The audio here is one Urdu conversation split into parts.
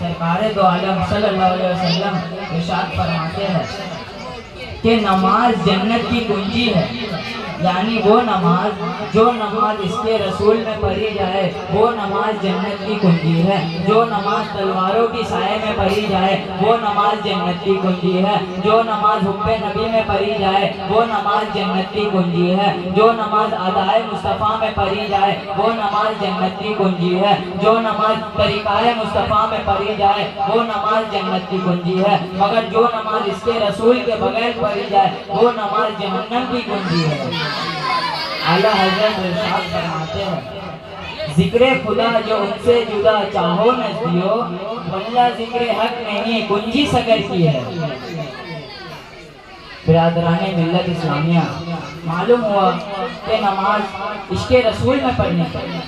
سرکار دو عالم صلی اللہ علیہ وسلم ارشاد فرماتے ہیں کہ نماز جنت کی کنجی ہے، یعنی وہ نماز جو نماز اس کے رسول میں پڑھی جائے وہ نماز جنت کی کنجی ہے، جو نماز تلواروں کی سائے میں پڑھی جائے وہ نماز جنت کی کنجی ہے، جو نماز حب نبی میں پڑھی جائے وہ نماز جنت کی کنجی ہے، جو نماز ادائے مصطفیٰ میں پڑھی جائے وہ نماز جنت کی کنجی ہے، جو نماز طریقہ مصطفیٰ میں پڑھی جائے وہ نماز جنت کی کنجی ہے، مگر جو نماز اس کے رسول کے بغیر پڑھی جائے وہ نماز جہنم کی کنجی ہے۔ اعلیٰ حضرت ارشاد فرماتے ہیں ذکر خدا جو ان سے جدا چاہو نزدیو، واللہ ذکر حق نہیں کنجی سگر کی ہے۔ برادران ملت اسلامیہ، معلوم ہوا کہ نماز عشق رسول میں پڑھنی چاہیے،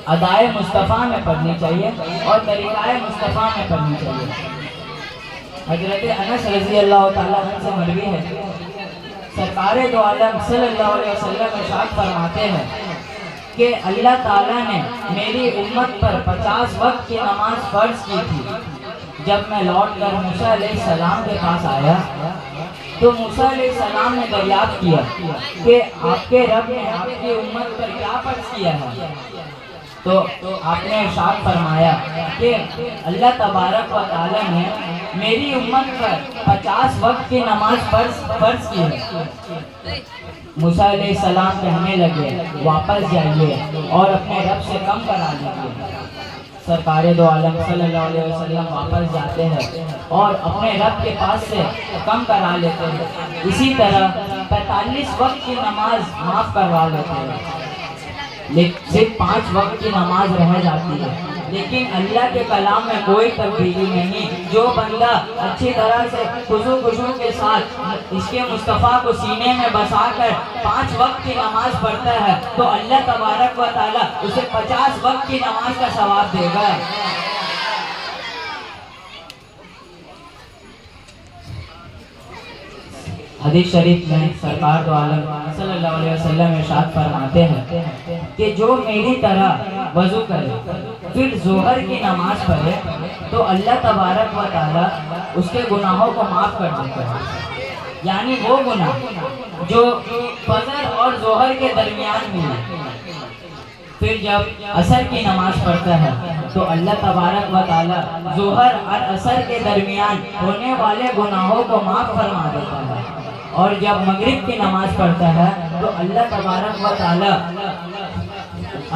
ادائے مصطفیٰ میں پڑھنی چاہیے اور طریقہ مصطفیٰ میں پڑھنی چاہیے۔ حضرت انس رضی اللہ تعالیٰ عنہ سے مروی ہے سرکار دو عالم صلی اللہ علیہ وسلم ارشاد فرماتے ہیں کہ اللہ تعالیٰ نے میری امت پر 50 وقت کی نماز فرض کی تھی۔ جب میں لوٹ کر موسیٰ علیہ السلام کے پاس آیا تو موسیٰ علیہ السلام نے دریافت کیا کہ آپ کے رب نے آپ کی امت پر کیا فرض کیا ہے؟ تو آپ نے ارشاد فرمایا کہ اللہ تبارک و تعالیٰ نے میری امت پر 50 وقت کی نماز فرض کی ہے۔ موسیٰ علیہ السلام کہنے لگے واپس جائیے اور اپنے رب سے کم کرا لیجیے۔ سرکار دو عالم صلی اللہ علیہ وسلم واپس جاتے ہیں اور اپنے رب کے پاس سے کم کرا لیتے ہیں۔ اسی طرح 45 وقت کی نماز معاف کروا لیتے ہیں، لیکن صرف 5 وقت کی نماز رہ جاتی ہے۔ لیکن اللہ کے کلام میں کوئی تبدیلی نہیں۔ جو بندہ اچھی طرح سے خضوع کے ساتھ اس کے مصطفیٰ کو سینے میں بسا کر 5 وقت کی نماز پڑھتا ہے تو اللہ تبارک و تعالیٰ اسے 50 وقت کی نماز کا ثواب دے گا۔ حدیث شریف میں سرکار دو عالم صلی اللہ علیہ وسلم ارشاد فرماتے ہیں کہ جو میری طرح وضو کرے پھر ظہر کی نماز پڑھے تو اللہ تبارک و تعالیٰ اس کے گناہوں کو معاف کر دیتا ہے۔ یعنی وہ گناہ جو فجر اور ظہر کے درمیان ہوئے، پھر جب عصر کی نماز پڑھتا ہے تو اللہ تبارک و تعالیٰ ظہر اور عصر کے درمیان ہونے والے گناہوں کو معاف فرما دیتا ہے، اور جب مغرب کی نماز پڑھتا ہے تو اللہ تبارک و تعالیٰ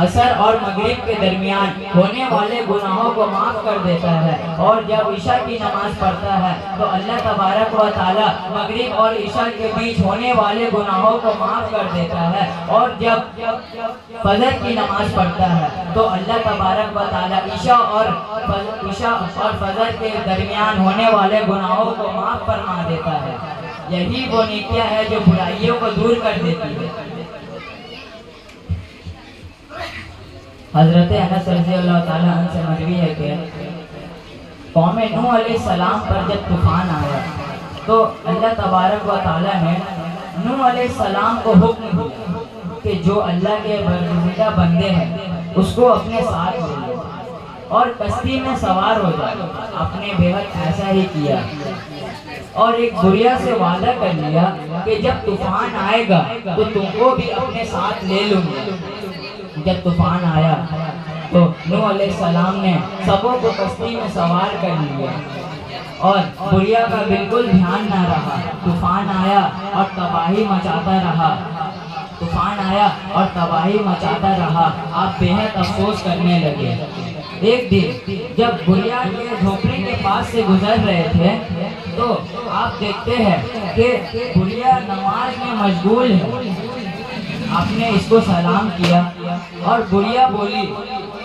عصر اور مغرب کے درمیان ہونے والے گناہوں کو معاف کر دیتا ہے، اور جب عشاء کی نماز پڑھتا ہے تو اللہ تبارک و تعالیٰ مغرب اور عشاء کے بیچ ہونے والے گناہوں کو معاف کر دیتا ہے، اور جب فجر کی نماز پڑھتا ہے تو اللہ تبارک و تعالیٰ عشاء اور فجر کے درمیان ہونے والے گناہوں کو معاف فرما دیتا ہے۔ یہی وہ نیکیاں ہے جو برائیوں کو دور کر دیتی ہے۔ حضرت انس رضی اللہ تعالیٰ عنہ سے مروی ہے کہ قوم نوح علیہ السلام پر جب طوفان آیا تو اللہ تبارک و تعالیٰ نے نوح علیہ السلام کو حکم دیا کہ جو اللہ کے برگزیدہ بندے ہیں اس کو اپنے ساتھ لے لو اور کشتی میں سوار ہو جائے۔ اپنے بیوت ایسا ہی کیا اور ایک بڑیا سے وعدہ کر لیا کہ جب طوفان آئے گا تو تم کو بھی اپنے ساتھ لے لوں گا۔ جب طوفان آیا تو نوح علیہ السلام نے سبوں کو کشتی میں سوار کر لیا اور بڑیا کا بالکل دھیان نہ رہا۔ طوفان آیا اور تباہی مچاتا رہا، طوفان آیا اور تباہی مچاتا رہا۔ آپ بے حد افسوس کرنے لگے۔ ایک دن جب بڑیا کے جھوپڑی کے پاس سے گزر رہے تھے تو آپ دیکھتے ہیں کہ بڑیا نماز میں مشغول ہے۔ آپ نے اس کو سلام کیا اور بڑیا بولی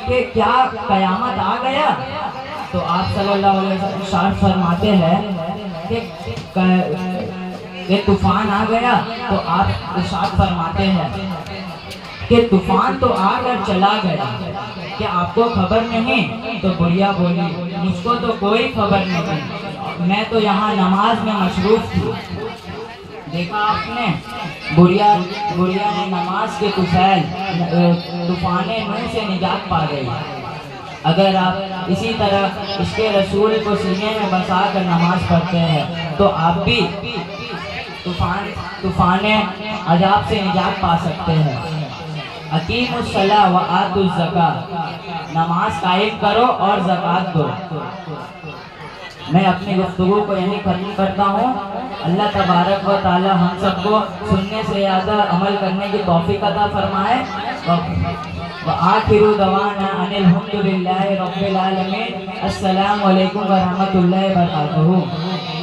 کہ کیا قیامت آ گیا؟ تو آپ صلی اللہ علیہ وسلم ارشاد فرماتے ہیں کہ طوفان آ گیا، تو آپ ارشاد فرماتے ہیں کہ طوفان تو آ کر چلا گیا، کیا آپ کو خبر نہیں؟ تو بڑیا بولی مجھ کو تو کوئی خبر نہیں، میں تو یہاں نماز میں مصروف تھی۔ دیکھا آپ نے بڑیا نے نماز کے طوفان نوح سے نجات پا گئی۔ اگر آپ اسی طرح اس کے رسول کو سینے میں بسا کر نماز پڑھتے ہیں تو آپ بھی طوفان عذاب سے نجات پا سکتے ہیں۔ اقیموا الصلاۃ وآتوا الزکاۃ، نماز قائم کرو اور زکوٰۃ دو۔ میں اپنی گفتگو کو یہیں ختم کرتا ہوں۔ اللہ تبارک و تعالی ہم سب کو سننے سے زیادہ عمل کرنے کی توفیق عطا فرمائے۔ وآخر دعوانا ان الحمد للہ رب العالمین۔ السلام علیکم ورحمۃ اللہ وبرکاتہ۔